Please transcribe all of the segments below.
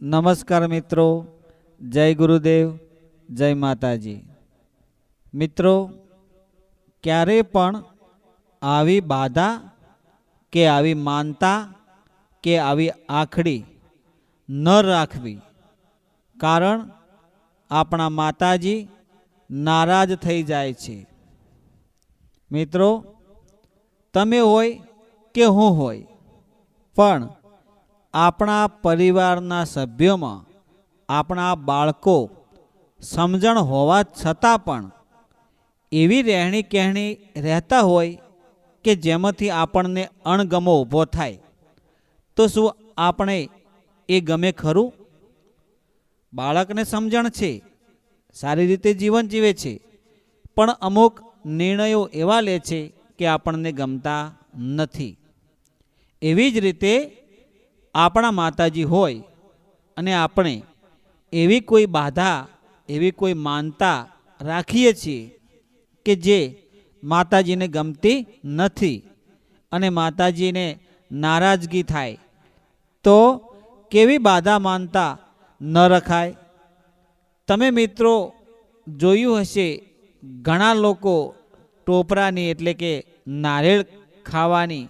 નમસ્કાર મિત્રો, જય ગુરુદેવ, જય માતાજી। મિત્રો, ક્યારે પણ આવી બાધા કે આવી માનતા કે આવી આખડી ન રાખવી, કારણ આપણા માતાજી નારાજ થઈ જાય છે। મિત્રો, તમે હોય કે હું હોય, પણ આપણા પરિવારના સભ્યોમાં આપણા બાળકો સમજણ હોવા છતાં પણ એવી રહેણી કહેણી રહેતા હોય કે જેમાંથી આપણને અણગમો ઊભો થાય, તો શું આપણે એ ગમે ખરું? બાળકને સમજણ છે, સારી રીતે જીવન જીવે છે, પણ અમુક નિર્ણયો એવા લે છે કે આપણને ગમતા નથી। એવી જ રીતે આપણા માતાજી હોય અને આપણે એવી કોઈ બાધા, એવી કોઈ માનતા રાખીએ છીએ કે જે માતાજીને ગમતી નથી અને માતાજીને નારાજગી થાય, તો કેવી બાધા માનતા ન રખાય? તમે મિત્રો જોયું હશે, ઘણા લોકો ટોપરાની એટલે કે નારિયેળ ખાવાની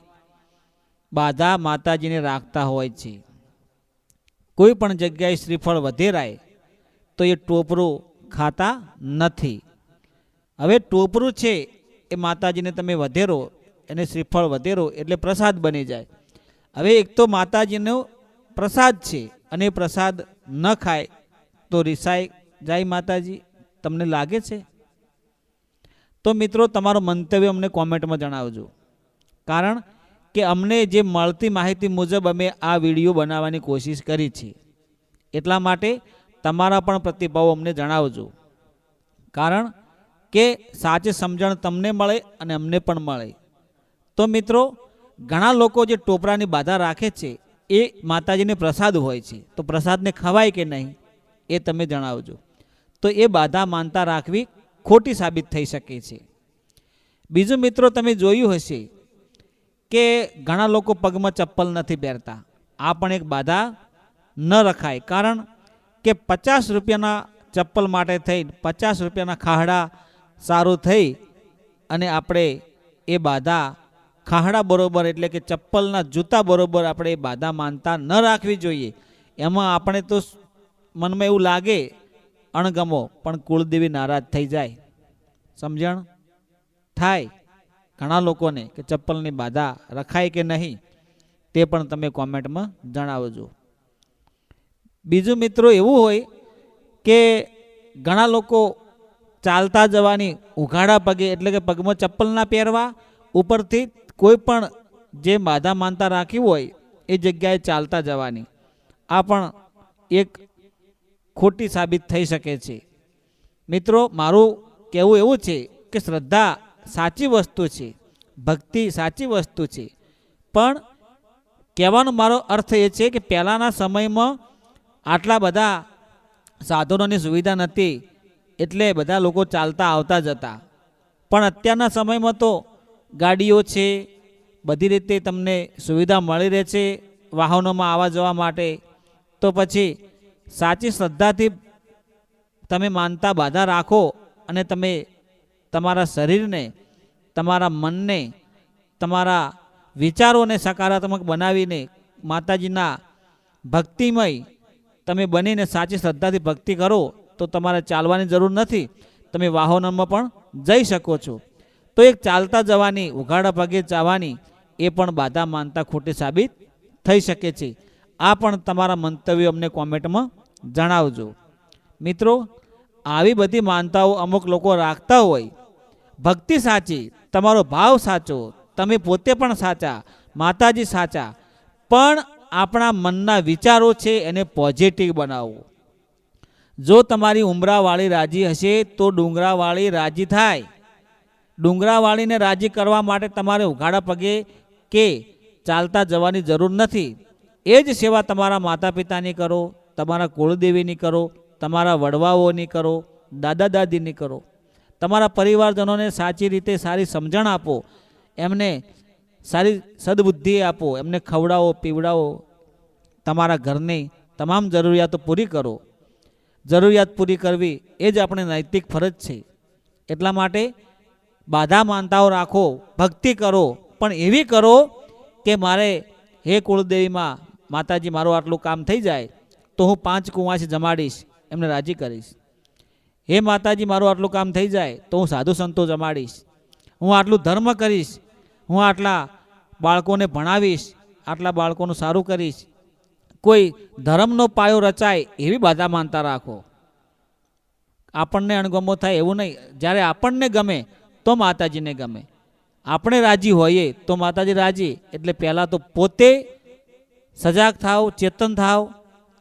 બાધા માતાજીને રાખતા હોય છે। કોઈ પણ જગ્યાએ શ્રીફળ વધેરાય તો એ ટોપરું ખાતા નથી। હવે ટોપરું છે એ માતાજીને તમે વધેરો, એને શ્રીફળ વધેરો એટલે પ્રસાદ બની જાય। હવે એક તો માતાજીનો પ્રસાદ છે અને પ્રસાદ ન ખાય તો રિસાઈ જાય માતાજી, તમને લાગે છે? તો મિત્રો, તમારો મંતવ્ય અમને કોમેન્ટમાં જણાવજો, કારણ કે અમને જે મળતી માહિતી મુજબ અમે આ વિડીયો બનાવવાની કોશિશ કરી છે। એટલા માટે તમારા પણ પ્રતિભાવો અમને જણાવજો, કારણ કે સાચી સમજણ તમને મળે અને અમને પણ મળે। તો મિત્રો, ઘણા લોકો જે ટોપરાની બાધા રાખે છે એ માતાજીને પ્રસાદ હોય છે, તો પ્રસાદને ખવાય કે નહીં એ તમે જણાવજો। તો એ બાધા માનતા રાખવી ખોટી સાબિત થઈ શકે છે। બીજું મિત્રો, તમે જોયું હશે કે ઘણા લોકો પગમાં ચપ્પલ નથી પહેરતા, આ પણ એક બાધા ન રખાય, કારણ કે 50 રૂપિયાના ચપ્પલ માટે થઈ 50 રૂપિયાના ખાહડા સારું થઈ અને આપણે એ બાધા ખાહડા બરોબર એટલે કે ચપ્પલના જૂતા બરોબર આપણે એ બાધા માનતા ન રાખવી જોઈએ। એમાં આપણે તો મનમાં એવું લાગે અણગમો, પણ કુળદેવી નારાજ થઈ જાય, સમજણ થાય ઘણા લોકોને કે ચપ્પલની બાધા રખાય કે નહીં, તે પણ તમે કોમેન્ટમાં જણાવજો। બીજું મિત્રો, એવું હોય કે ઘણા લોકો ચાલતા જવાની ઉઘાડા પગે એટલે કે પગમાં ચપ્પલ ના પહેરવા, ઉપરથી કોઈ પણ જે બાધા માનતા રાખી હોય એ જગ્યાએ ચાલતા જવાની, આ પણ એક ખોટી સાબિત થઈ શકે છે। મિત્રો, મારું કહેવું એવું છે કે શ્રદ્ધા સાચી વસ્તુ છે, ભક્તિ સાચી વસ્તુ છે, પણ કહેવાનો મારો અર્થ એ છે કે પહેલાંના સમયમાં આટલા બધા સાધનોની સુવિધા નથી, એટલે બધા લોકો ચાલતા આવતા જતા, પણ અત્યારના સમયમાં તો ગાડીઓ છે, બધી રીતે તમને સુવિધા મળી રહે છે વાહનોમાં આવવા જવા માટે। તો પછી સાચી શ્રદ્ધાથી તમે માનતા બાધા રાખો અને તમે તમારા શરીરને, તમારા મનને, તમારા વિચારોને સકારાત્મક બનાવીને માતાજીના ભક્તિમય તમે બનીને સાચી શ્રદ્ધાથી ભક્તિ કરો, તો તમારે ચાલવાની જરૂર નથી, તમે વાહનોમાં પણ જઈ શકો છો। તો એક ચાલતા જવાની, ઉઘાડા પગે જવાની એ પણ બાધા માનતા ખોટી સાબિત થઈ શકે છે। આ પણ તમારા મંતવ્યો અમને કોમેન્ટમાં જણાવજો। મિત્રો, આવી બધી માનતાઓ અમુક લોકો રાખતા હોય, ભક્તિ સાચી, તમારો ભાવ સાચો, તમે પોતે પણ સાચા, માતાજી સાચા, પણ આપણા મનના વિચારો છે એને પોઝિટિવ બનાવો। જો તમારી ઉમરાવાળી રાજી હશે તો ડુંગરાવાળી રાજી થાય। ડુંગરાવાળીને રાજી કરવા માટે તમારે ઉઘાડા પગે કે ચાલતા જવાની જરૂર નથી। એ જ સેવા તમારા માતા પિતાની કરો, તમારા કુળદેવીની કરો, તમારા વડવાઓની કરો, દાદા દાદીની કરો, તમારા પરિવારજનોને સાચી રીતે સારી સમજણ આપો, એમને સારી સદબુદ્ધિ આપો, એમને ખવડાવો પીવડાવો, તમારા ઘરની તમામ જરૂરિયાતો પૂરી કરો. જરૂરિયાત પૂરી કરવી એ જ આપણે નૈતિક ફરજ છે. એટલા માટે બાધા માનતાઓ રાખો, ભક્તિ કરો, પણ એવી કરો કે મારે હે કુળદેવીમાં માતાજી મારું આટલું કામ થઈ જાય તો હું 5 કુંવાસી જમાડીશ, એમને રાજી કરીશ. હે માતાજી મારું આટલું કામ થઈ જાય તો હું સાધુ સંતો જમાડીશ, હું આટલું ધર્મ કરીશ, હું આટલા બાળકોને ભણાવીશ, આટલા બાળકોનું સારું કરીશ. કોઈ ધર્મનો પાયો રચાય એવી બાધા માનતા રાખો. આપણને અણગમો થાય એવું નહીં. જ્યારે આપણને ગમે તો માતાજીને ગમે, આપણે રાજી હોઈએ તો માતાજી રાજી. એટલે પહેલાં તો પોતે સજાગ થાવ, ચેતન થાવ,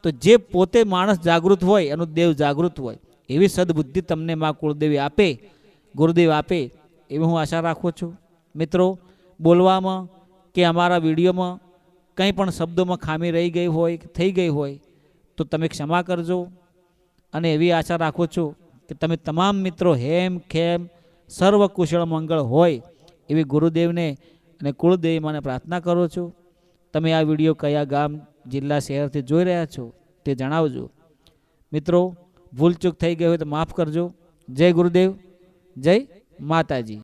તો જે પોતે માણસ જાગૃત હોય એનું દેવ જાગૃત હોય. એવી સદબુદ્ધિ તમને મા કુળદેવી આપે, ગુરુદેવ આપે એવી હું આશા રાખું છું. મિત્રો, બોલવામાં કે અમારા વિડીયોમાં કંઈ પણ શબ્દોમાં ખામી રહી ગઈ હોય, થઈ ગઈ હોય તો તમે ક્ષમા કરજો. અને એવી આશા રાખું છું કે તમે તમામ મિત્રો હેમ ખેમ સર્વ કુશળ મંગળ હોય એવી ગુરુદેવને અને કુળદેવી માને પ્રાર્થના કરું છું. તમે આ વિડીયો કયા ગામ, જિલ્લા, શહેરથી જોઈ રહ્યા છો તે જણાવજો. મિત્રો, ભૂલચૂક થઈ ગઈ હોય તો માફ કરજો. જય ગુરુદેવ, જય માતાજી.